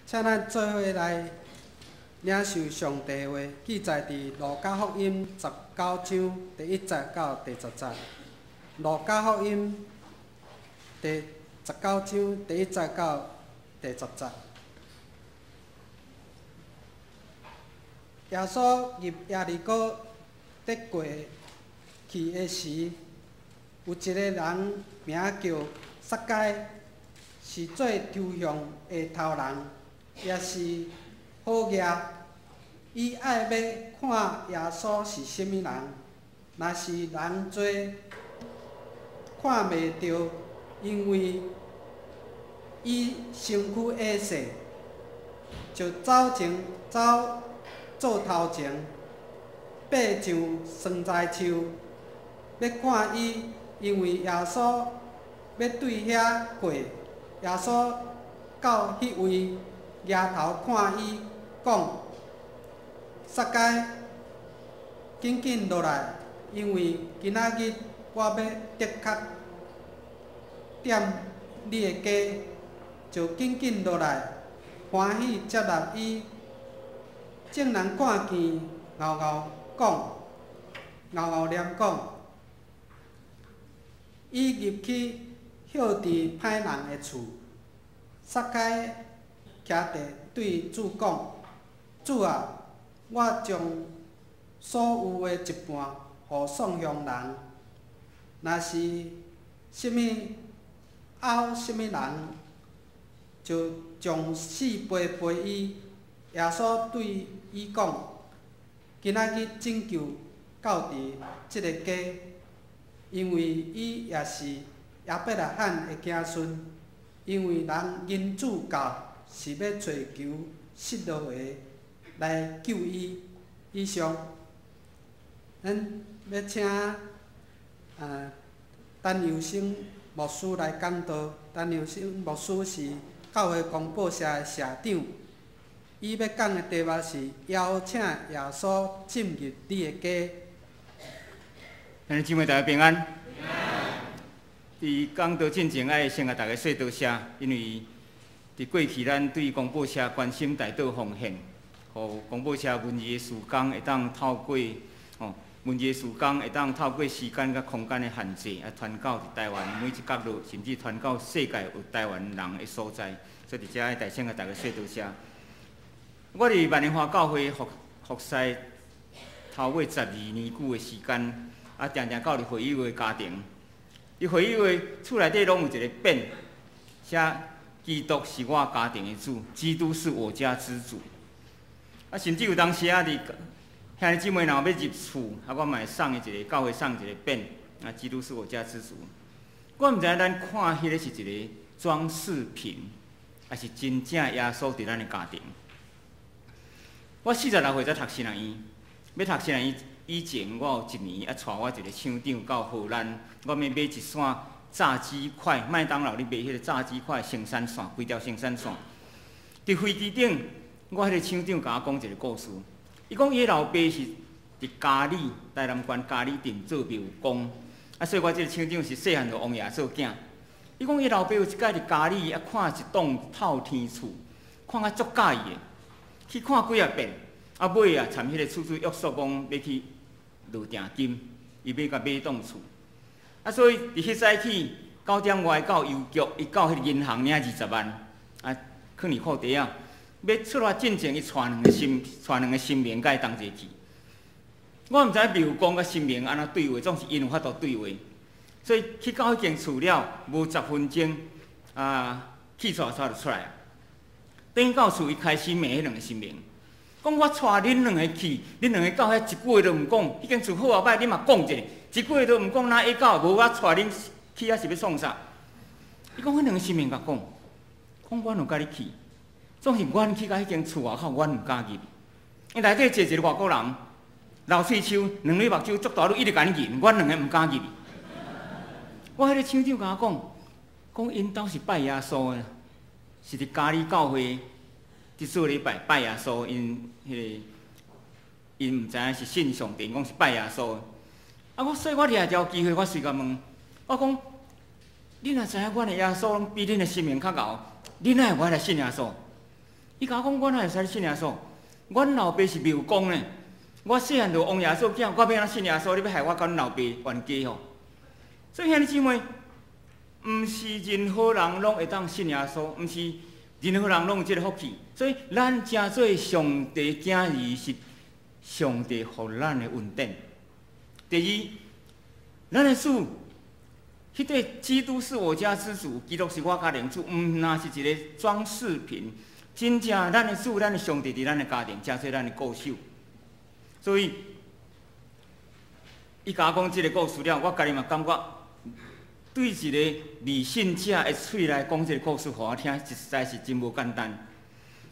请咱做伙来领受上帝话，记载伫路加福音19章第1节到第10节。路加福音第19章第1节到第10节。耶稣入耶利哥得过去的时，有一个人名叫撒该，是做抽象的头人，也是好业。伊爱要看耶稣是甚物人，若是人多看袂到，因为伊身躯矮小，就走做头前，爬上酸菜树，要看伊，因为耶稣要对遐过。耶稣到迄位抬头看伊，讲：撒该，紧紧落来，因为今仔日我要得确踮你的家。就紧紧落来，欢喜接纳伊。众人看见，嗷嗷念讲，伊入去歇伫歹人的厝。撒该徛地对主讲：主啊，我将所有的一半互送乡人。若是甚物人，就将4倍赔伊。耶稣对伊讲：今仔日拯救到伫即个家，因为伊也是亚伯拉罕的子孙。因为人因主教是要找求失落的来救伊。以上，咱要请陈佑生牧师来讲道。陈佑生牧师是教会公报社的社长。伊要讲的题目是邀请耶稣进入你的家。咱姊妹大家平安。平安。伫讲道进前，爱先甲大家说多谢，因为伫过去咱对公报社关心大道奉献，互公报社文艺的事工会当透过文艺的事工会当透过时间甲空间的限制，传到伫台湾每一角落，甚至传到世界有台湾人的所在。所以伫遮爱大声甲大家说多谢。我伫万年华教会服侍头尾12年久的时间，常常到伫会友的家庭。伫会友的厝内底拢有一个匾，写“基督是我家庭的主，基督是我家之主”。甚至有当时伫兄弟姊妹若要入厝，我嘛会送伊一个教会送一个匾，基督是我家之主。我毋知影咱看迄个是一个装饰品，还是真正耶稣伫咱的家庭。我46岁才读新人院，要读新人院以前，我有1年带我一个厂长到荷兰，我要买一线炸鸡块，麦当劳咧卖迄个炸鸡块生产线，规条生产线。伫飞机顶，我迄个厂长甲我讲一个故事。伊讲伊老爸是伫嘉义台南县嘉义镇做庙公，所以我即个厂长是细汉就王爷做囝。伊讲伊老爸有一摆伫嘉义看一栋透天厝，看啊足介意的。去看几遍，尾参迄个厝主约束讲要去落定金，伊要甲买栋厝。所以伫迄早起9点外到邮局，伊到迄个银行领20万，放伫裤底啊。要出来进前，伊带两个新棉甲伊同齐去。我毋知庙公甲新棉安怎对话，总是因有法度对话。所以去到迄间厝了，无10分钟，气刷刷就出来啊。等到厝，伊开始骂迄两个新棉，讲我带恁两个去，恁两个到遐一句话都毋讲，迄间厝好啊歹，你嘛讲者，一句话都毋讲，哪会到无我带恁去遐是要创啥？伊讲迄两个新棉甲讲，阮有甲你去，总是阮去到迄间厝外口，阮毋敢入，因内底坐一个外国人，流喙鬚，两粒目睭足大，伊直甲你入，阮两个毋敢入。我迄个厂长甲我讲因兜是拜耶稣的。是伫嘉义教会，即做礼拜耶稣，因毋知影是信上帝，讲是拜耶稣的。所以我掠条机会，我随甲问，我讲，恁若知影阮的耶稣比恁的生命较牛，恁哪会来信耶稣？伊甲我讲，我哪会使信耶稣？阮老爸是庙公呢，我细汉就王耶稣囝，我要安怎信耶稣？你要害我甲阮老爸冤家吼？所以兄弟姊妹，毋是任何人拢会当信耶稣，毋是任何人拢有即个福气。所以咱正做上帝囝儿是上帝互咱的恩典。第二，咱的主，迄个基督是我家之主，基督是我家庭主，毋那是一个装饰品。真正咱的主，咱的上帝伫咱的家庭，真做咱的固守。所以，伊甲我讲即个故事了，我家己嘛感觉。对一个理性者的嘴来讲这个故事，互我听，实在是真无简单。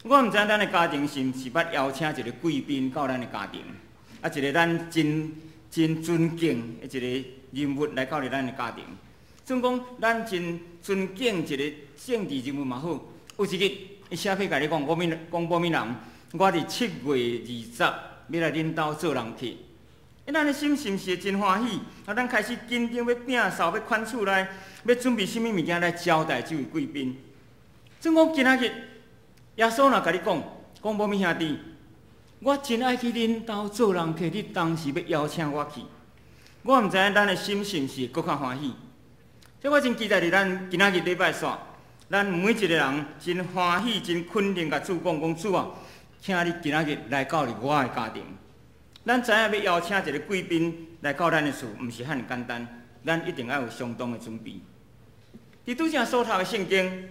我毋知咱的家庭是毋是捌邀请一个贵宾到咱的家庭，啊，一个咱真尊敬的一个人物来到咱的家庭。总讲咱真尊敬一个政治人物嘛好。有一日，伊写批甲你讲，某闽人，我伫7月20要来恁兜做人客。咱的心是毋是真欢喜？啊，咱开始紧张要摒扫，要款厝内，要准备甚物物件来招待这位贵宾。总讲今仔日，耶稣若甲你讲某物兄弟，我真爱去恁兜做人客，你当时要邀请我去，我毋知影咱的心是毋是搁较欢喜。所以我真期待伫咱今仔日礼拜煞，咱每一个人真欢喜、真肯定甲主讲主啊，请你今仔日来到我的家庭。咱知影要邀请一个贵宾来到咱的厝，毋是遐尔简单，咱一定要有相当的准备。伫拄则所读的圣经，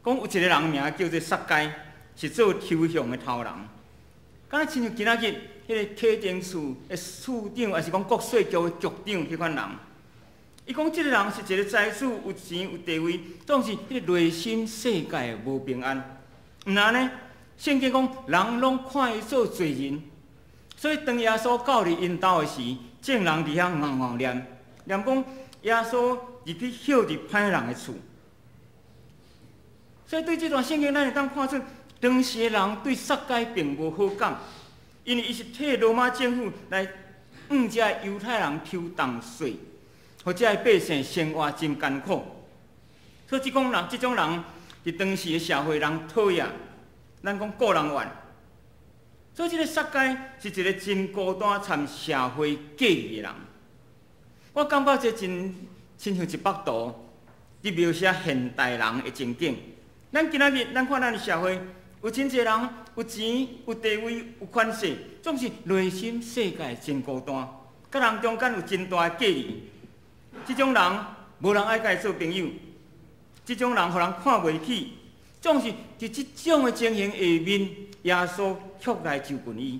讲有一个人名叫做撒该，是做抽象的头人。敢若亲像今仔日迄个启丁厝的厝长，还是讲国税局的局长迄款人。伊讲即个人是一个财主，有钱有地位，总是迄个内心世界无平安。毋然呢，圣经讲人拢看伊做罪人。所以，当耶稣到入因兜的时，众人伫遐嗷念讲耶稣入去歇伫歹人的厝。所以，对这段圣经，咱会当看出当时的人对撒该并无好感，因为伊是替罗马政府来这犹太人抽重税，或者百姓生活真艰苦。所以，即种人伫当时的社会人讨厌，咱讲个人怨。所以，这个撒该是一个真孤单、参社会隔离的人。我感觉这真像一幅图，伫描写现代人的情景。咱今仔日，咱看咱的社会，有真侪人有钱、有地位、有权势，总是内心世界真孤单，甲人中间有真大的隔离。这种人无人爱甲伊做朋友，这种人互人看袂起，总是伫这种的情形下面。耶稣却来就近伊。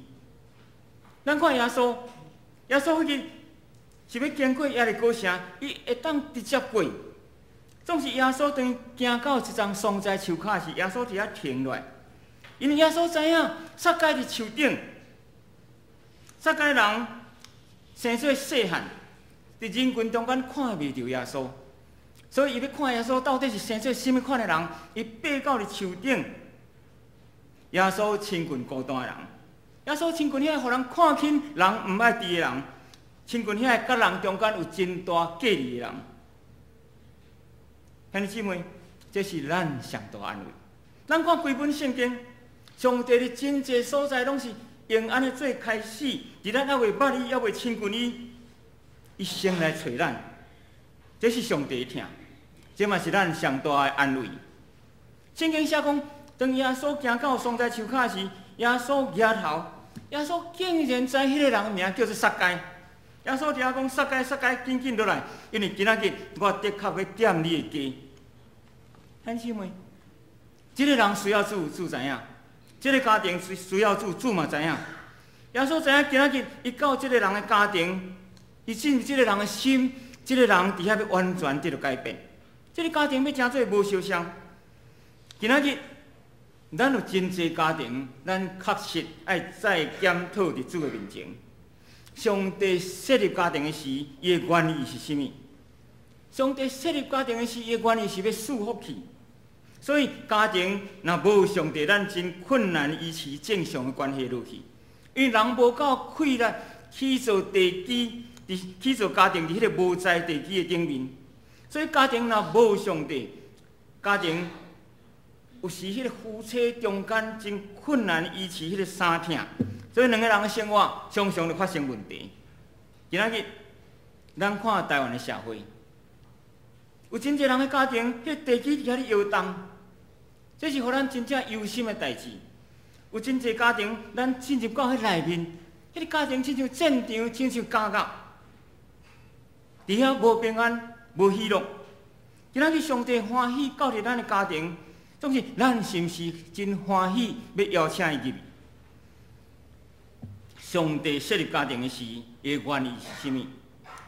咱看耶稣迄日是要经过耶利哥城，伊会当直接过。总是耶稣当行到一丛松栽树骹时，耶稣伫遐停落来，因为耶稣知影撒该伫树顶，撒该人生做细汉，伫人群中间看袂到耶稣，所以伊要看耶稣到底是生做甚物款的人，伊爬到伫树顶。耶稣亲近孤单的人，耶稣亲近遐互人看轻、人毋爱治的人，亲近遐甲人中间有真大隔离的人。兄弟姊妹，这是咱上大安慰。咱看规本圣经，上帝伫真济所在拢是用安尼做开始，伫咱还未捌伊、还未亲近伊，伊先来找咱。这是上帝的疼，这嘛是咱上大的安慰。圣经写讲。当耶稣行到松栽树骹时，耶稣抬头，耶稣竟然知迄个人的名叫做撒该。耶稣伫遐讲：撒该，撒该，紧紧落来，因为今仔日我的确要点你的家。兄弟妹，这个人需要主，主知影；这个家庭需要主，主嘛知影。耶稣知影今仔日伊到这个人的家庭，伊进入这个人的心，这个人伫遐要完全得到改变。这个家庭要诚做无相像。今仔日。咱有真济家庭，咱确实爱再检讨伫主的面前。上帝设立家庭的时，伊的原意是甚物？上帝设立家庭的时，伊的原意是要赐福气。所以家庭若无上帝，咱真困难维持正常的关系落去。因为人无够气力去做地基，去做家庭伫迄个无在地基的顶面。所以家庭若无上帝，家庭有时迄个夫妻中间真困难维持迄个三疼，所以两个人的生活常常就发生问题。今仔日，咱看台湾的社会，有真侪人的家庭，迄个地基伫遐咧摇动，这是互咱真正忧心的代志。有真侪家庭，咱进入到迄内面，迄个家庭亲像战场，亲像监狱，伫遐无平安，无喜乐。今仔日上帝欢喜教入咱的家庭，总是咱是毋是真欢喜要邀请伊入去？上帝设立家庭的时，伊的原意是甚物？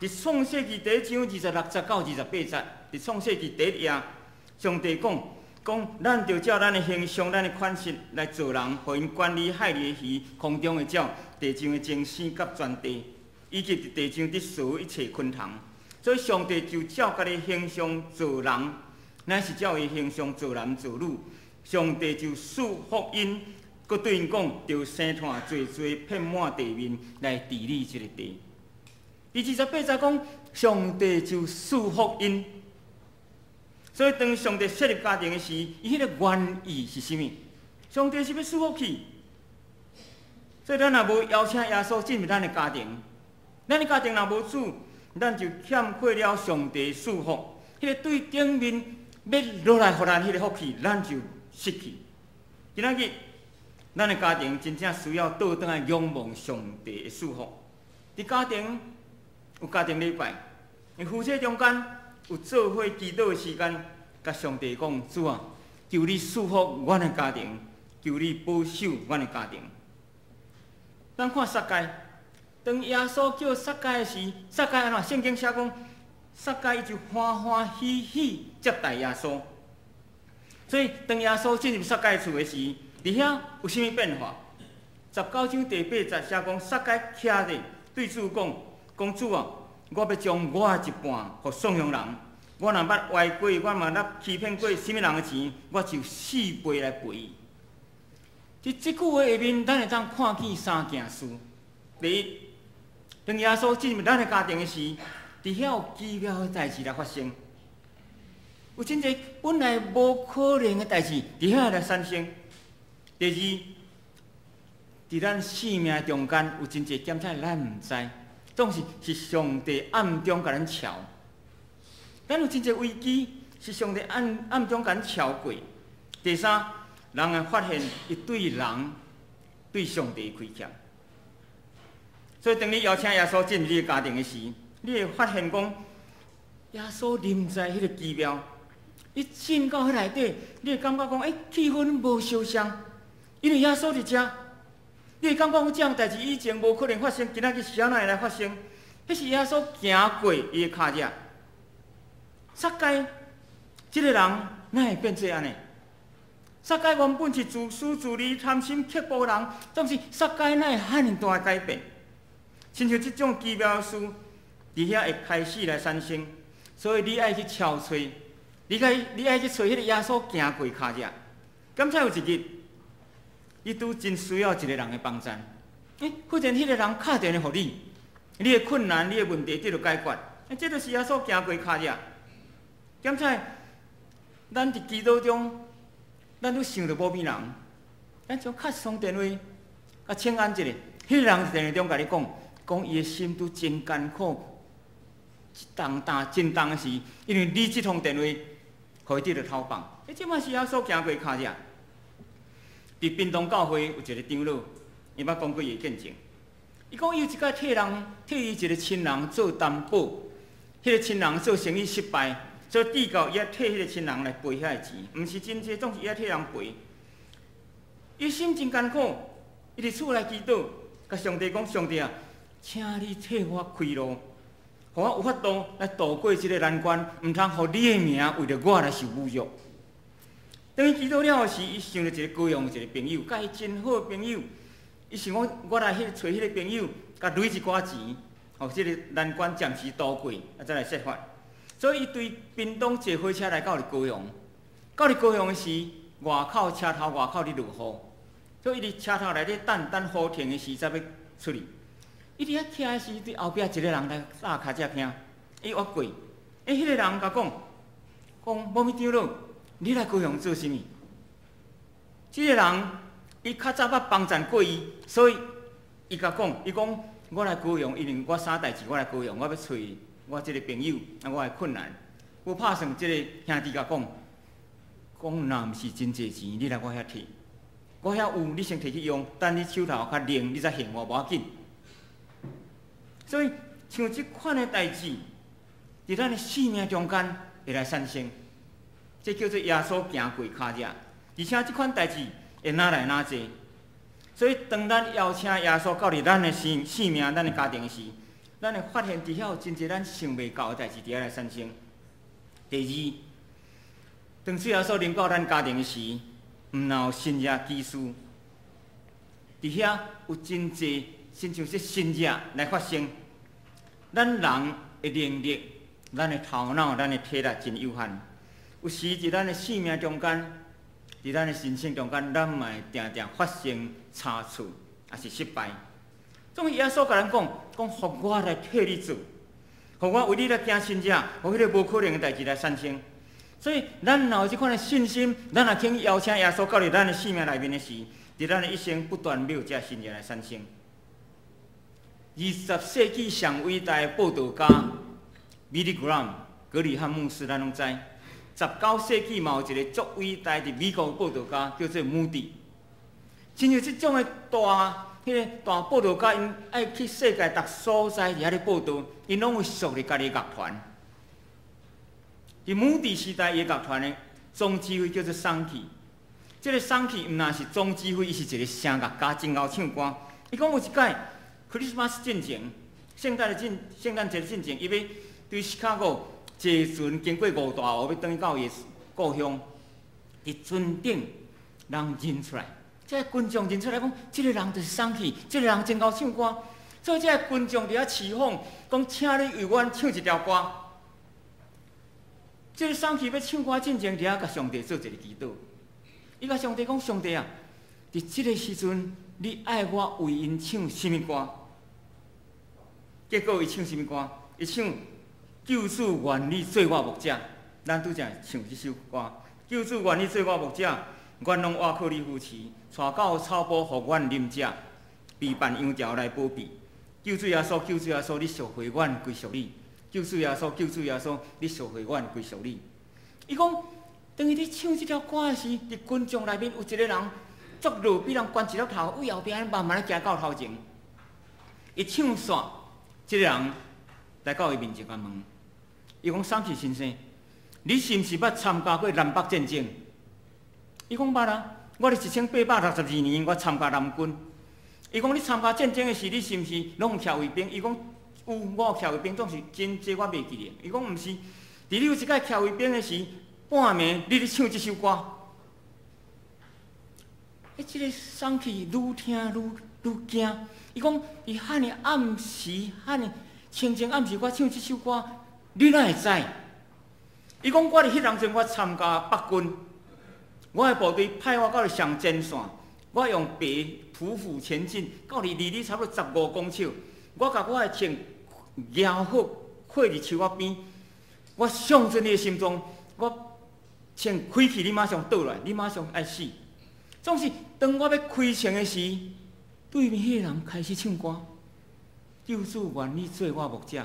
伫创世纪第1章26节到28节，伫创世纪第1页，上帝讲咱着照咱的形象、咱的款式来做人，互因管理海里的鱼、空中的鸟、地上的精星甲全地，以及伫地上伫所有一切昆虫。所以上帝就照家己形象做人，乃是照伊形象做男做女。上帝就赐福因，佮对因讲，着生产侪侪遍满地面来治理这个地。第28节讲，上帝就赐福因。所以当上帝设立家庭的时，伊迄个原意是甚物？上帝是要赐福去。所以咱若无邀请耶稣进入咱的家庭，咱的家庭若无主，咱就欠缺了上帝的祝福。迄个对顶面要落来互咱迄个福气，咱就失去。今仔日，咱的家庭真正需要倒转来仰望上帝的祝福。伫家庭有家庭礼拜，因夫妻中间有做伙祈祷的时间，甲上帝讲：主啊，求你祝福阮的家庭，求你保守阮的家庭。咱看撒该。当耶稣叫撒该的时，撒该安怎？圣经写讲，撒该伊就欢欢喜喜接待耶稣。所以当耶稣进入撒该厝的时，伫遐有甚物变化？19章第8节写讲，撒该徛着对主讲：公主啊，我要将我一半互送向人。我若捌歪过，我嘛捌欺骗过甚物人的钱，我就4倍来赔伊。伫即句话下面，咱会当看见3件事。第一，当耶稣进入咱的家庭的时，伫遐有奇妙的代志来发生，有真侪本来无可能的代志伫遐来产生。第二，伫咱生命中间有真侪检测咱毋知，总是上帝暗中甲咱瞧。咱有真侪危机是上帝暗中甲咱瞧过。第三，人会发现伊对人、对上帝亏欠。所以，当你邀请耶稣进入你的家庭的时，你会发现讲，耶稣临在迄个奇妙，伊进到迄内底，你会感觉讲，气氛无相像，因为耶稣伫遮，你会感觉讲，这样代志以前无可能发生，今仔日啥会来发生？迄是耶稣行过伊的脚底。撒该，这个人哪会变做安尼？撒该原本是自私自利、贪心刻薄人，但是撒该哪会遐大改变？亲像这种奇妙的事，伫遐会开始来产生，所以你爱去敲吹，你爱去找迄个耶稣行过脚底。敢才有一日，你拄真需要一个人的帮助，忽然迄个人敲电话互你，你的困难、你的问题得到解决，这就是耶稣行过脚底。敢才，咱伫祈祷中，咱都想着某物人，咱就敲一通电话，甲请安一下，迄个人伫电话中甲你讲伊的心都真艰苦，真重的是，因为你这通电话，互伊得到透放。即摆是耶稣行过脚底。伫屏东教会有一个长老，伊捌讲过伊的见证。伊讲伊有一摆替伊一个亲人做担保，迄个亲人做生意失败，所以递到伊要替迄个亲人来赔遐个钱，毋是真济，总是伊要替人赔。伊心真艰苦，伊伫厝内祈祷，甲上帝讲：上帝啊，请你替我开路，互我有法度来度过即个难关，毋通互你的名为着我来受侮辱。当伊祈祷了时，伊想到一个高雄一个朋友，甲伊真好的朋友，伊想我来找迄个朋友，甲累一寡钱，互即个难关暂时度过，再来说法。所以伊对屏东坐火车来到了高雄，到了高雄的时，外口车头外口咧落雨，所以伊伫车头内底等雨停的时才要出去。伊伫遐徛的时，对后壁一个人来拉脚只听，伊越过，迄个人甲讲，某物长老，你来高雄做甚物？即个人伊较早捌帮衬过伊，所以伊甲讲，伊讲我来高雄，因为我啥代志我来高雄，我要找我即个朋友，我的困难。我拍算即个兄弟甲讲，若毋是真济钱，你来我遐摕，我遐有，你先摕去用，等你手头较灵，你再还我无要紧。所以像即款的代志，伫咱的生命中间会来产生，这叫做耶稣行过脚者，而且即款代志会哪来哪济。所以当咱邀请耶稣到伫咱的生命、咱的家庭时，咱会发现伫遐有真济咱想袂到的代志伫遐来产生。第二，当主耶稣临到咱家庭时，毋但有新约基师，伫遐有真济，亲像说新约来发生。咱人的能力、咱的头脑、咱的体力真有限，有时伫咱的生命中间，伫咱的人生中间，咱嘛会定定发生差错，也是失败。总耶稣甲咱讲，互我来替你做，互我为你来行新约，互迄个无可能的代志来产生。所以，咱若有即款的信心，咱若肯邀请耶稣到入咱的生命内面的时，伫咱的一生不断有这新约来产生。20世纪上伟大的报道家Billy Graham 格里汉牧师，咱拢知。19世纪嘛有一个足伟大的美国报道家叫做穆迪。亲像即种的大报道家，因爱去世界各所在伫遐咧报道，因拢有属伫家己乐团。伫穆迪时代，伊乐团的总指挥叫做桑奇。这个桑奇毋但是总指挥，伊是一个声乐家，真会唱歌。伊讲有一届 Christmas 进前，圣诞节进前，伊要对 Chicago 坐船经过五大湖，要转去到伊故乡。伫船顶，人认出来，这群众认出来讲，这个人就是桑奇，这个人真会唱歌。所以这群众伫遐起哄，讲请你为阮唱一条歌。这个桑奇要唱歌进前，伫遐甲上帝做一个祈祷。伊甲上帝讲：上帝啊，伫即个时阵，你爱我为因唱什么歌？结果伊唱什么歌？伊唱《救主愿你做我牧者》。咱拄则唱即首歌，《救主愿你做我牧者》，愿拢倚靠你扶持，带到草坡，互阮啉食，备办羊条来保庇。救主耶稣，救主耶稣，你赎回阮归属你。救主耶稣，救主耶稣，你赎回阮归属你。伊讲，当伊咧唱即条歌的时，伫群众内面有一个人，足落比人悬一粒头，为后壁慢慢咧行到头前。伊唱煞，即个人来到伊面前甲问，伊讲：桑奇先生，你是毋是捌参加过南北战争？伊讲捌啊，我伫1862年我参加南军。伊讲你参加战争的时，你是毋是拢有徛卫兵？伊讲有，我有徛卫兵，总是真济我袂记咧。伊讲毋是，伫你有一届徛卫兵的时，半暝你咧唱即首歌。即个桑奇愈听愈惊。伊讲伊喊你暗时，喊你清清暗时，我唱即首歌，你哪会知？伊讲我伫迄当阵我参加北军，我的部队派我到上前线，我用白匍匐前进，到离你差不多15公尺，我甲我的枪摇好，靠伫树仔边，我上准你的心脏，我枪开去，你马上倒来，你马上爱死。总是当我要开枪的时，对面迄个人开始唱歌，救主愿你做我牧者。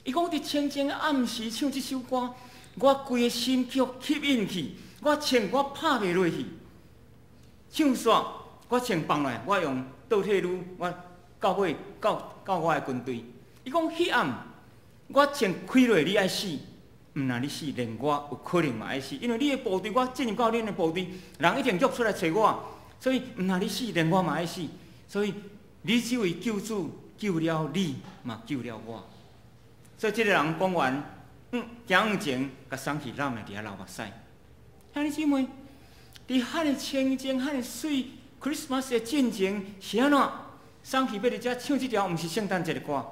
伊讲伫清清暗时唱即首歌，我规个心曲吸引去，我枪我拍袂落去。唱煞，我枪放来，我用倒退路，我到尾到我的军队。伊讲迄暗，我枪开落你爱死。毋但你死，连我有可能嘛爱死，因为你的部队，我进入到恁的部队，人一定约出来找我，所以毋但你死，连我嘛爱死。所以你这位救主救了你，嘛救了我。所以这个人讲完，行往前，甲桑奇揽来伫遐流目屎。兄弟姊妹，伫遐尼清静、遐尼水 ，Christmas 的进前是安怎？桑奇要伫遮唱这条，毋是圣诞节的歌。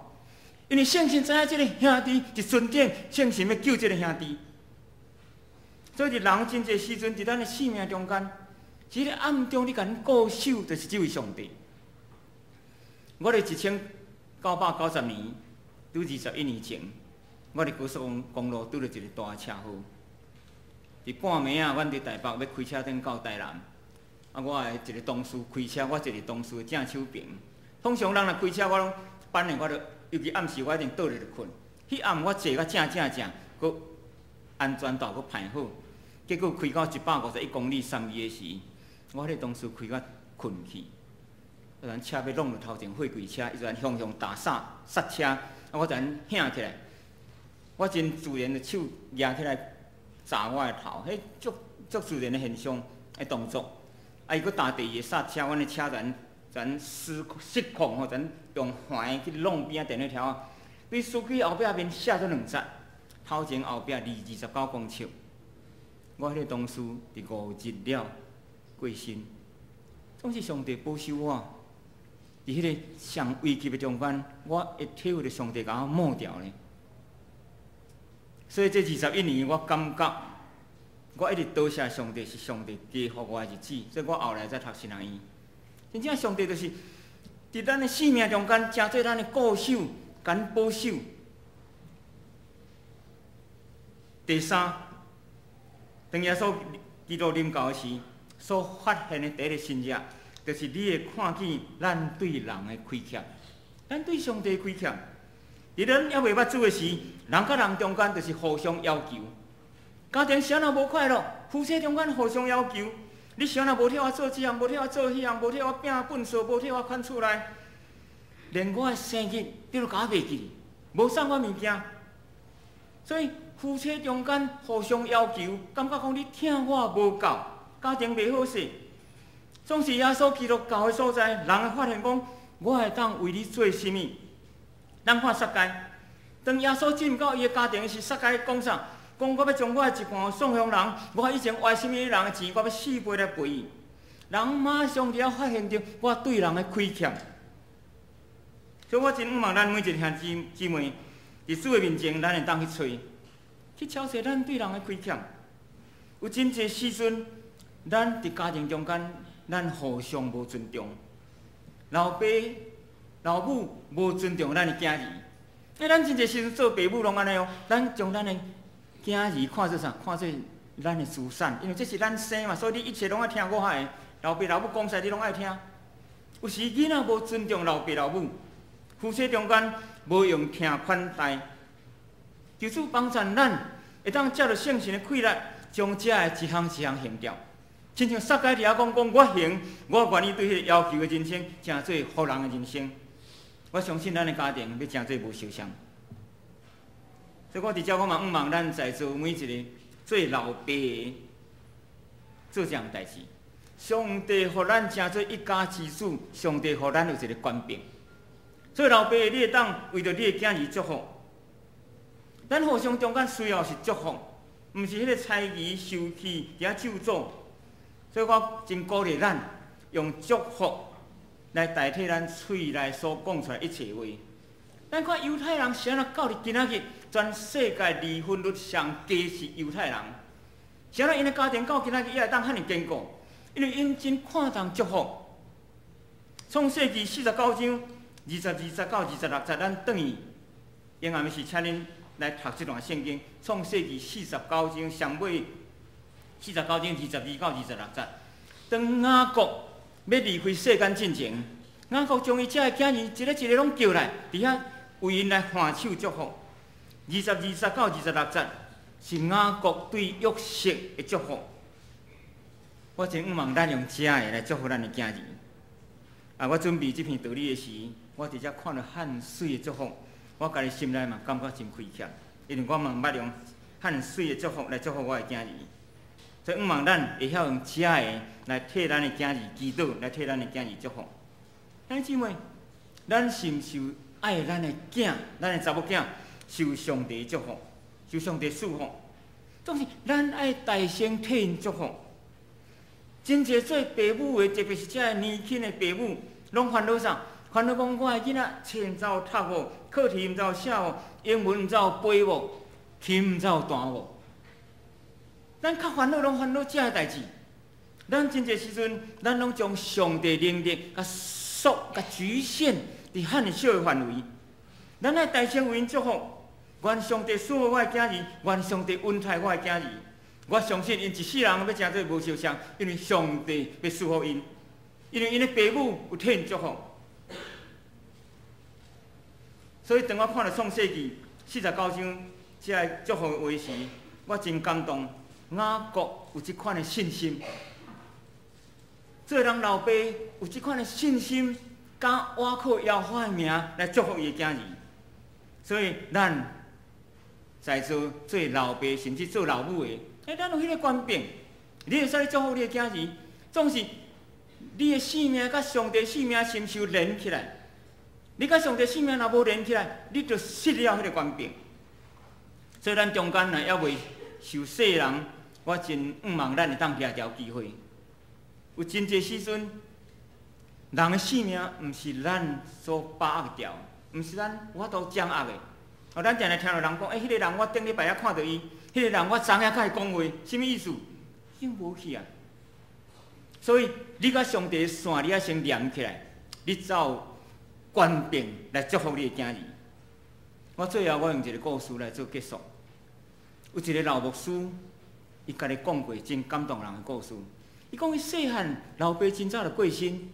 因为圣神知影即个兄弟伫船顶，圣神要救即个兄弟。所以，伫人真侪时阵，伫咱的生命中间，是咧暗中你甲咱固守，就是这位上帝。我伫1990年，拄21年前，我伫高速公路拄着一个大车祸。伫半暝啊，阮伫台北要开车登到台南，我的一个同事开车，我一个同事正手边。通常人若开车，我拢班的我著，尤其暗时我一定倒咧就困。迄暗我坐到正，佮安全岛佮排好，结果开到151公里3米的时，我迄个同事开到困去。突然车要弄到头前货柜车，伊突然向大刹车，我突然醒起来，我真自然的手举起来砸我的头，迄足自然的现象的动作。伊佫打第二个刹车，阮的车咱失控吼，咱用环去弄边电迄条啊，对司机后壁面写做2节，头前后壁29公尺。我迄个同事伫5日了过身，总是上帝保守我。伫迄个上危急的中间，我会体会到上帝甲我抹掉呢。所以这21年，我感觉我一直多谢上帝，是上帝加予我的日子。所以我后来才读神学院。真正上帝就是伫咱的生命中间，真做咱的固守，敢保守。第三，当耶稣基督临到时，所发现的第一个新约。就是你会看见咱对人的亏欠，咱对上帝的亏欠。伫咱还未捌主的时，人甲人中间就是互相要求。家庭谁若无快乐，夫妻中间互相要求。你谁若无替我做这项，无替我做迄项，无替我拼粪扫，无替我看厝内，连我的生日你都甲我袂记，无送我物件。所以夫妻中间互相要求，感觉讲你疼我无够，家庭袂好势。总是耶稣基督教的所在，人会发现讲，我会当为你做甚物？咱看撒该，当耶稣进入到伊的家庭时，撒该讲啥？讲我要将我的一半送向人，我以前坏甚物人的钱，我要4倍来赔伊。人马上就要发现到我对人的亏欠。所以我真望咱每一个兄姊妹，伫主的面前，咱会当去找，去敲碎咱对人的亏欠。有真侪时阵，咱伫家庭中间。咱互相无尊重，老爸、老母无尊重咱的囝儿。咱真侪时阵做爸母拢安尼哦，咱将咱的囝儿看做啥？看做咱的资产，因为这是咱生嘛，所以你一切拢爱听我的。老爸老母讲啥，你拢爱听。有时囡仔无尊重老爸老母，夫妻中间无用听款待，求主帮助咱，会当借着圣神的气力，将这的一项一项行掉。亲像撒该伫遐讲，我行，我愿意对迄个要求的人生，诚做福人的人生。我相信咱的家庭要诚做无受伤。所以我伫遮，我嘛望咱在座每一个做老爸的做这样代志。上帝互咱诚做一家之主，上帝互咱有一个权柄。所以老爸，你会当为着你的囝儿祝福。咱互相中间需要是祝福，毋是迄个猜疑、受气、遐咒诅。所以我真鼓励咱用祝福来代替咱嘴内所讲出来一切话。咱看犹太人谁若到伫今仔日，全世界离婚率上低是犹太人。谁若因的家庭到今仔日也会当遐尼坚固，因为因真看重祝福。创世纪49章22到26节，咱转去，因暗是请恁来读这段圣经。创世纪49章上尾。49章22到26节，当雅各要离开世间进前，雅各将伊遮的囝儿一个一个拢叫来，伫遐为因来欢手祝福。22节到26节是雅各对约瑟的祝福。我真望咱用遮的来祝福咱的囝儿。我准备这篇道理的时，我伫遮看到汗水的祝福，我家己心内嘛感觉真亏欠，因为我嘛捌用汗水的祝福来祝福我的囝儿。所以，望咱会晓用遮个来替咱的囝儿祈祷，来替咱的囝儿祝福。兄弟姊妹，咱是毋是爱咱的囝、咱的查某囝受上帝祝福，受上帝祝福？总是咱爱大声替因祝福。真侪做爸母的，特别是遮个年轻的爸母，拢烦恼啥？烦恼讲我的囡仔册毋知有读无，课题毋知有写无，英文毋知有背无，琴毋知有弹无。咱较烦恼，拢烦恼遮个代志。咱真侪时阵，咱拢将上帝能力甲缩、甲局限伫遐尼小个范围。咱爱大声为因祝福，愿上帝赐予我的囝儿，愿上帝恩待我的囝儿。我相信因一世人要诚做无受伤，因为上帝要赐福因，因为因的父母有替因祝福。所以当我看到创世纪49章这个祝福的话时，我真感动。雅各有这款的信心，做人老爸有这款的信心，敢倚靠耶和华的名来祝福伊的囝儿。所以咱在做老爸甚至做老母的，咱有迄个权柄，你会使祝福你的囝儿，总是你的性命甲上帝性命亲像连起来。你甲上帝性命若无连起来，你就失了迄个权柄。所以咱中间若还未受世人，我真望咱会当抓条机会。有真侪时阵，人的性命毋是咱所把握掉，毋是咱有法度掌握的。咱常常听到人讲，迄个人我顶礼拜遐看到伊，迄个人我昨下甲伊讲话，什么意思？已经无去啊。所以你甲上帝的线，你要先连起来，你才有权柄来祝福你的囝儿。我最后我用一个故事来做结束。有一个老牧师，伊家己讲过真感动人的故事。伊讲伊细汉老爸真早就过身，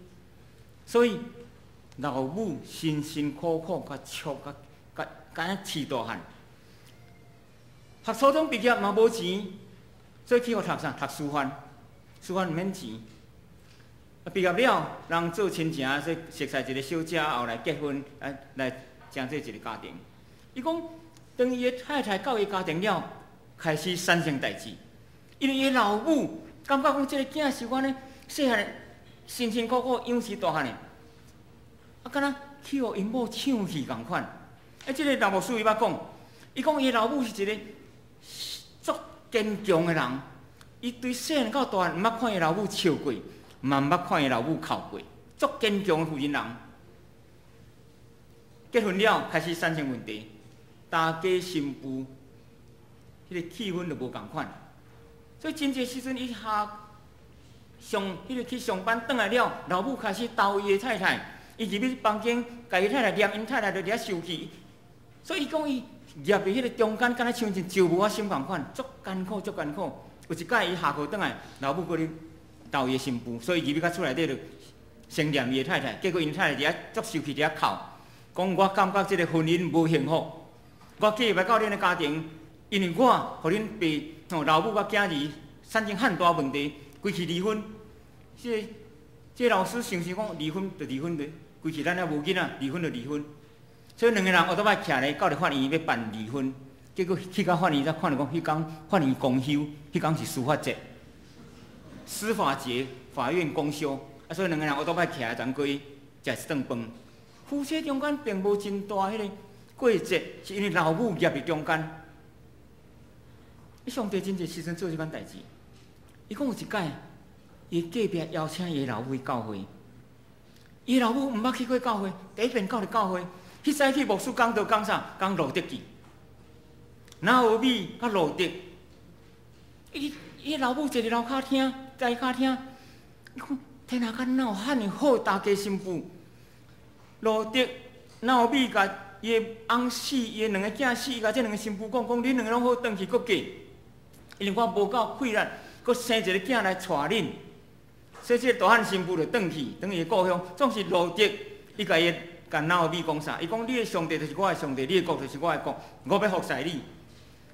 所以老母辛辛苦苦甲操甲安饲大汉。读初中毕业嘛无钱，所以去互读啥？读师范，师范毋免钱。毕业了，人做亲情，说熟悉一个小姐，后来结婚，来成做一个家庭。伊讲，当伊的太太到伊家庭了，开始产生代志，因为伊老母感觉讲，这个囝是阮的细汉辛辛苦苦养饲大汉的，敢若去互因某抢去共款。这个老牧师伊捌讲，伊讲伊老母是一个足坚强的人，伊对细汉到大汉毋捌看伊老母笑过。嘛毋捌看伊老母哭过，足坚强的妇人人。结婚了，开始产生问题，大家新妇，迄个气氛就无共款。所以真侪时阵，伊去上班，转来了，老母开始斗伊的太太，伊入去房间，甲伊太太念，因太太就伫遐生气。所以伊讲伊夹伫迄个中间，敢若像一石磨仔心共款，足艰苦，足艰苦。有一摆伊下课转来，老母搁咧斗伊的新妇，所以入去甲厝内底就先念伊的太太，结果因太太伫遐足生气，伫遐哭，讲我感觉即个婚姻无幸福，我嫁入来到恁的家庭，因为我互恁爸老母甲囝儿产生很大问题，规气离婚。这个老师想讲离婚就离婚的，规气咱也无囡仔，离婚就离婚。所以两个人后头摆徛咧到了法院要办离婚，结果去到法院才看到讲，迄天法院公休，迄天是司法节。司法节，法院公休，所以两个人后头摆徛来昨过食一顿饭。夫妻中间并无真大迄个过节，是因为老母夹伫中间。上帝真侪时阵做即款代志。伊讲有一摆，伊隔壁邀请伊老母去教会，伊老母毋捌去过教会，第一遍到入教会，迄早起牧师讲道讲啥？讲路德记，拿俄米甲路德，伊老母坐伫楼骹听。在家听，伊讲天啊，敢哪有遐尼好大家新妇？路德、哪有米甲伊的翁死，伊的两个囝死，伊甲这两个新妇讲，恁两个拢好转去搁嫁，因为我无够气力，搁生一个囝来带恁。所以这个大汉新妇就转去伊的故乡。总是路德，伊甲哪有米讲啥？伊讲你的上帝就是我的上帝，你的国就是我的国，我要服侍你。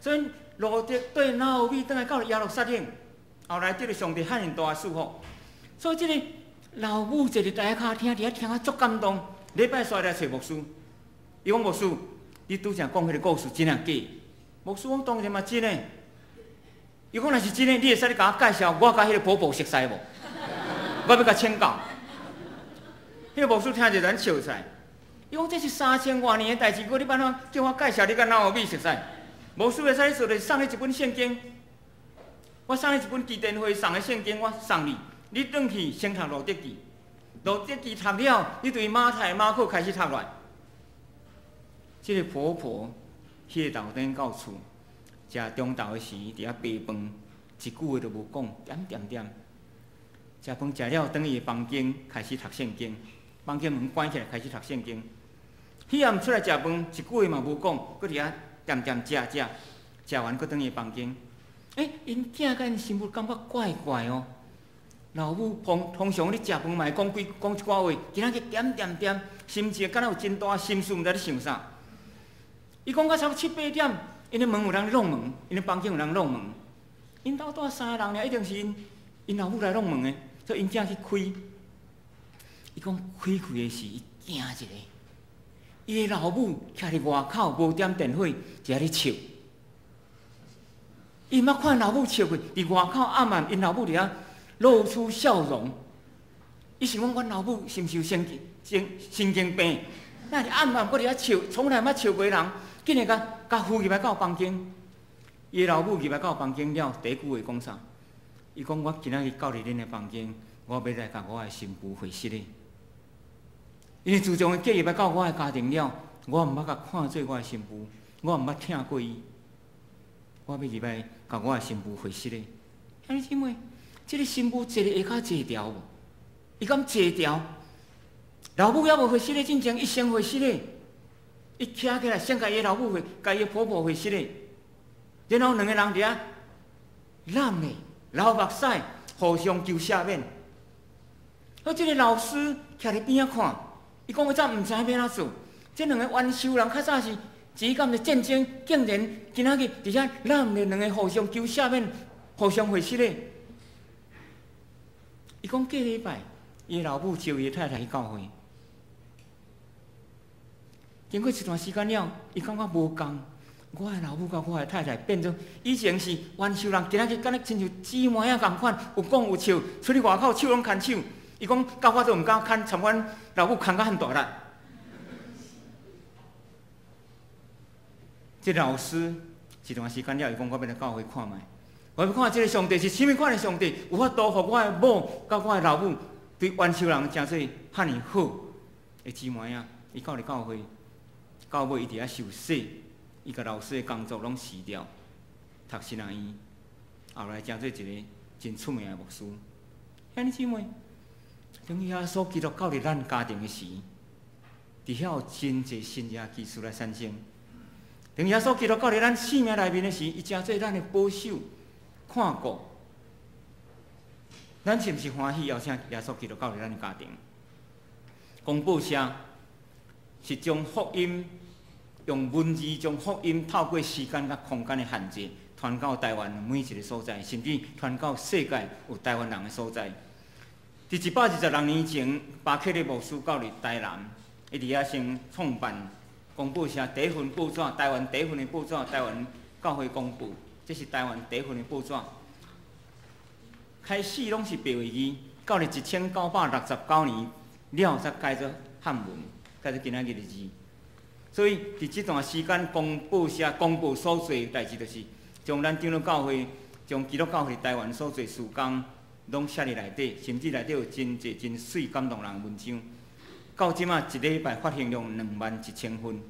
所以路德对哪有米转来到耶路撒冷。后来，这个上帝遐尼大的祝福，所以这个老母坐伫台下听，伫遐听啊足感动。礼拜三来找牧师，伊讲牧师，你拄则讲迄个故事真啊假？牧师讲当然嘛真诶。伊讲若是真诶，你会使你甲我介绍我甲迄个婆婆熟悉无？我要甲请教。迄个牧师听者咱笑出来，伊讲这是3000多年诶代志，你要安怎叫我介绍你甲哪有米熟悉？牧师会使做咧送你一本圣经。我送你一本基甸会送的圣经，我送你。你转去先读路德记，路德记读了，你对马太、马可开始读来。这个婆婆，迄个豆灯到厝，食中昼的时，伫遐备饭，一句话都无讲，点。食饭食了，转去房间开始读圣经，房间门关起来开始读圣经。彼暗出来食饭，一句话嘛无讲，搁伫遐点食，食完搁转去房间。因囝甲因媳妇感觉怪怪哦。老母通常咧食饭嘛会讲一寡话，今仔日点，心情敢若有真大心事，毋知咧想啥。伊讲到差不多7、8点，因咧门有人弄门，因咧房间有人弄门。因兜住3个人尔，一定是因老母来弄门的，所以因囝去开。伊讲开的时，伊惊一下，伊的老母徛伫外口无点电火，就喺咧笑。伊毋捌看老母笑过，伫外口暗暗，因老母伫遐露出笑容。伊想讲，阮老母是毋是有神经病？那是暗暗搁伫遐笑，从来毋捌笑过人，竟然甲扶入来到房间。伊老母入来到房间了，第一句话讲啥？伊讲：我今仔日到伫恁的房间，我要来甲我的新妇会室咧。因为自从伊嫁入来到我的家庭了，我毋捌甲看做我的新妇，我毋捌听过伊。我要入来甲我的新妇会室咧。兄弟姊妹，这个新妇坐咧下骹坐条无？伊敢坐条？老母还无会室咧，进前伊先会室咧。伊徛起来，先甲伊老母会，甲伊婆婆会室咧。然后2个人伫遐揽咧，流目屎，互相求赦免。而这个老师徛伫边仔看，伊讲：我早毋知要安怎做。这2个冤仇人较早是只干的战争，竟然今仔日伫遐揽咧2个互相求赦免，互相会室咧。伊讲过礼拜，伊老母招伊太太去教会。经过一段时间了，伊感觉无共。我的老母甲我的太太变做以前是冤仇人，今仔日敢若亲像姊妹仔共款，有讲有笑，出去外口手拢牵手。伊讲到我都毋敢牵，参阮老母牵到遐大力。这老师一段时间了，伊讲我要来教会看卖，我要看这个上帝是啥物款的上帝，有法度互我的某甲我的老母对冤仇人诚做遐尼好的姊妹仔。伊到教会，到尾伊伫遐受洗。伊甲老师的工作拢辞掉，读神学院，后来成做一个真出名的牧师。兄弟姊妹，当耶稣基督到伫咱家庭的时，伫遐有真侪新耶基督来产生。当耶稣基督到伫咱生命内面的时，伊成做咱的保守、看顾。咱是毋是欢喜邀请耶稣基督到伫咱的家庭？公布社是将福音。用文字将福音透过时间甲空间的限制，传到台湾每一个所在，甚至传到世界有台湾人的所在。伫126年前，巴克利牧师到入台南，伊伫遐先创办公布社第一份报纸，台湾第一份的报纸《台湾教会公布》，这是台湾第一份的报纸。开始拢是白话字，到了1969年了才改做汉文，改做今仔日的字。所以，伫这段时间，公布社公布所做代志，就是将咱长老教会、将基督教会台湾所做事工，拢写伫内底，甚至内底有真侪真水感动人的文章。到即马一礼拜发行量21000份。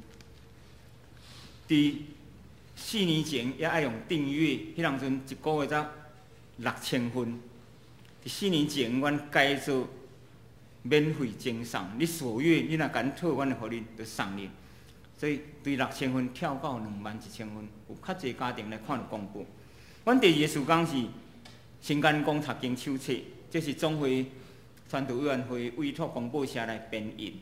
伫4年前也爱用订阅，迄当阵一个月才6000份。伫4年前，阮改做免费赠送，你所愿，你若敢讨，阮会互你，就送你。所以，对6000份跳到21000份，有较侪家庭来看公布。阮第2个事工是新干公读经手册，这是总会传道委员会委托公报社来编印。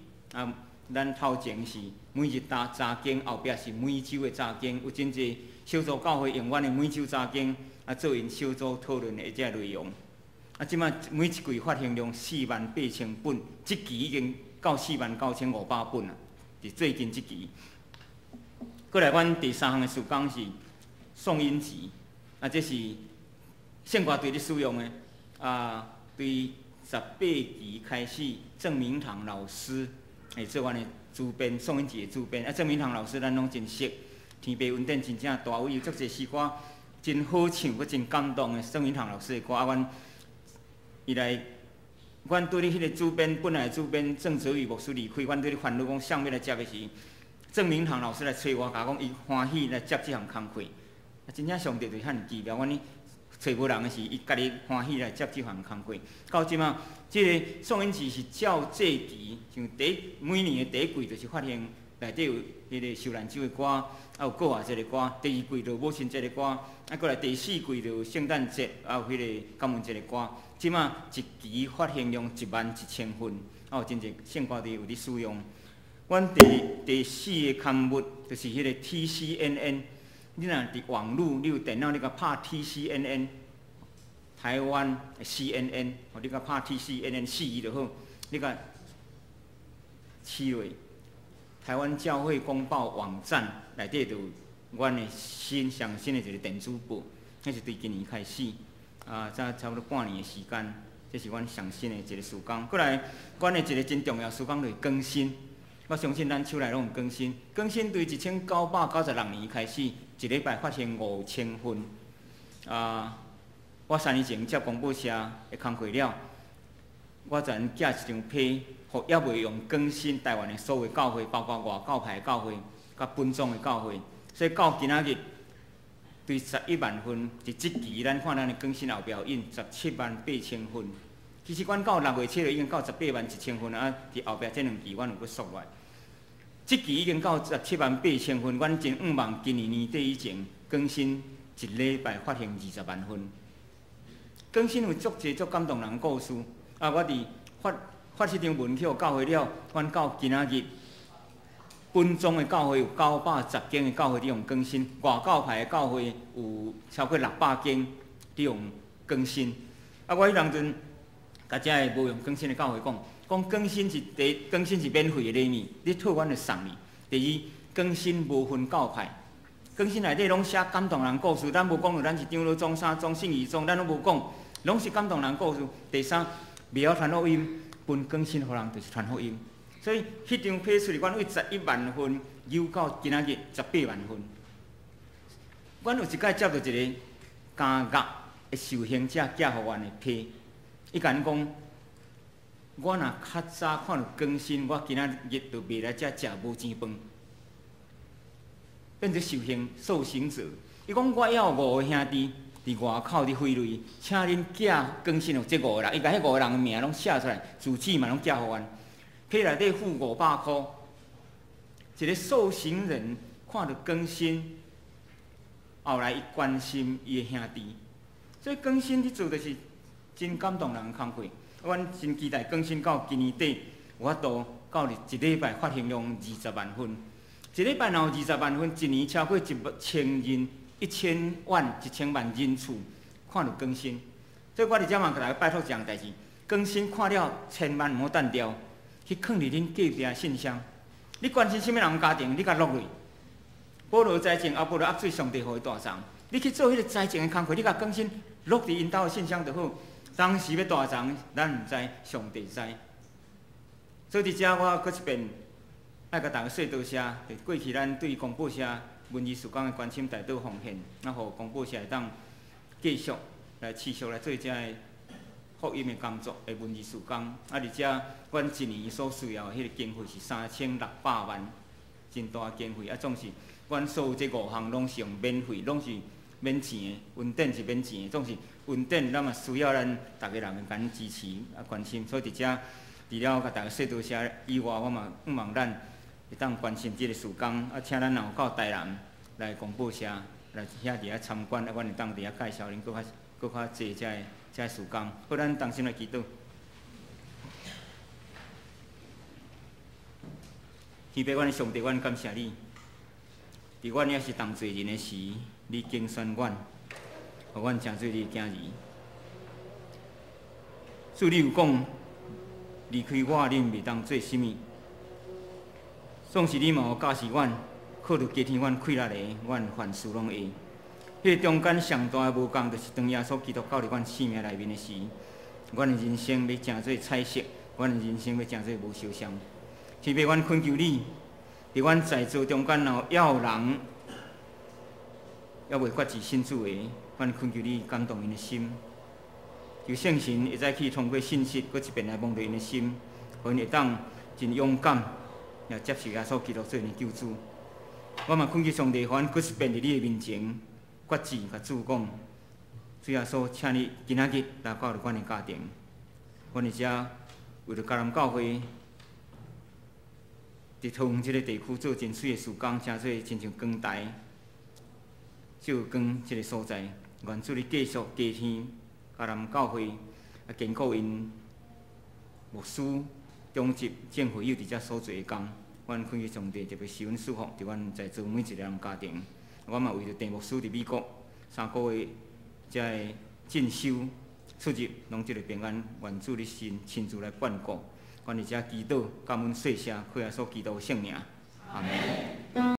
咱头前是每日查经，后壁是每周的查经，有真侪小组教会用阮的每周查经，做因小组讨论的这内容。即摆每一季发行量48000本，即期已经到49500本啦。是最近即期，过来，阮第3项的事工是送音集，这是圣歌队咧使用的。对18期开始，郑明堂老师会做阮的主编，送音集的主编。郑明堂老师咱拢真熟，天北云顶真正大有足侪诗歌，真好唱，佮真感动的郑明堂老师的歌。阮伊来。阮对你迄个主编，本来主编郑泽宇牧师离开，阮对你烦恼讲谁要来接的时，郑明堂老师来找我，甲讲伊欢喜来接这项工课。真正上帝就遐奇妙，阮呢找无人的时，伊家己欢喜来接这项工课。到即马，即个送音集是照这期，像每年的第1季就是发行内底有迄个受难者的歌，啊有过活节的歌，第2季就母亲节的歌，啊过来第4季就有圣诞节，啊有迄个感恩节的歌。即马一期发行量11000份，啊有真侪圣歌队有咧使用。阮第4个刊物就是迄个 TCNN， 你若伫网络，你有电脑，你甲拍 TCNN， 台湾的 CNN， 哦，你甲拍 TCNN 4就好，你甲试落。台湾教会公报网站内底就有阮的上新的一个电子报，迄是对今年开始，差不多半年的时间，这是阮上新的一个事工。过来，阮的一个真重要事工就是更新。我相信咱手内拢有更新，更新对1996年开始，一礼拜发行5000份。我3年前接广播社的工课了，我全寄一张批。互还未用更新台湾的所有教会，包括外教派的教会、甲本宗的教会，所以到今仔日，对11万份，是即期咱看咱的更新后壁印178000份。其实阮到6月7日已经到181000份啊，伫后壁这2期阮有搁缩落来。即期已经到178000份，阮真盼望今年年底以前更新一礼拜发行20万份。更新有足感动人的故事啊！我伫发这张文去互教会了，阮到今仔日，本宗的教会有910间的教会利用更新，外教派的教会有超过600间利用更新。啊，我迄当阵甲遮个无用更新的教会讲更新是更新是免费的礼物，你退阮就送你。第二，更新无分教派，更新内底拢写感动人故事，咱无讲到咱是长老宗、3宗、信义宗，咱拢无讲，拢是感动人故事。第三，未晓传福音。分更新互人就是传福音，所以迄张批出，阮为11万份，邮到今仔日18万份。阮有一摆接到一个監獄的受刑者寄互阮的批，伊甲阮讲，我若较早看到更新，我今仔日就袂来遮食无钱饭，变成受刑者。伊讲我还有5个兄弟。伫外口伫飞雷，请恁寄更新有这5个人，伊甲迄5个人的名拢写出来，住址嘛拢寄互阮。批内底付500块，一个受刑人看到更新，后来伊关心伊的兄弟，所以更新伫做就是真感动人的工课。阮真期待更新到今年底有法度到一礼拜发行量20万份，一礼拜若有20万份，一年超过1000人。1000万人次看到更新，所以我伫遮嘛，甲大家拜托一样代志：更新看了千万毋好单调，去放伫恁隔壁的信箱。你关心什么人家庭，你甲录落。保罗灾情，保罗压水，上帝互伊大长。你去做迄个灾情的工课，你甲更新录伫因兜的信箱就好。当时要大长，咱毋知，上帝知。所以伫遮我搁一遍爱甲大家说多谢，就过去咱对广播社。文艺事工的关心大道奉献，那互广播社会当继续来持续来做遮个福音的工作的文艺事工。啊，而且阮一年所需要的迄个经费是3600万，真大经费。啊，总是阮所有这5项拢是用免费，拢是免钱的，稳定是免钱的，总是稳定，咱嘛需要咱逐个人甲支持啊关心。所以伫遮除了甲大家说多谢以外，我嘛盼望咱。会当关心即个事工，啊，请咱若有到台南来广播社来遐伫遐参观，啊，阮会当伫遐介绍恁搁较济遮个事工。好，咱同心来祈祷。天父，阮的上帝，阮感谢你，伫阮也是当罪人的时，你拣选阮，互阮成做你的囝儿。主，你有讲离开我，恁袂当做甚物？总是你嘛有教示阮，靠着加添阮快乐的，阮凡事拢会。迄个中间上大的无共，就是当耶稣基督到伫阮生命内面的时，阮的人生要成做彩色，阮的人生要成做无相像。天父，阮恳求你，伫阮在座中间若有人还未决志信主的，阮恳求你感动因的心，求圣神会再去通过信息，搁一遍来摸着因的心，互因会当真勇敢。也接受耶稣基督做因救主，我嘛恳求上帝，互阮搁一遍伫你的面前决志，甲主讲，主耶稣，请你今仔日来到阮的家庭，阮伫遮为着迦南教会伫桃园即个地区做真水的事工，诚做亲像光台、照光即个所在。愿主你继续加添甲咱教会啊，坚固因牧师、中级、政府有伫遮所做的工。阮恳求上帝特别施恩赐福伫阮在座每一个人家庭。我嘛为着陈牧师伫美国3个月遮的进修出入，拢即个平安，愿主你亲自来眷顾。阮伫遮祈祷，感恩谢谢，靠耶稣基督圣名，阿门。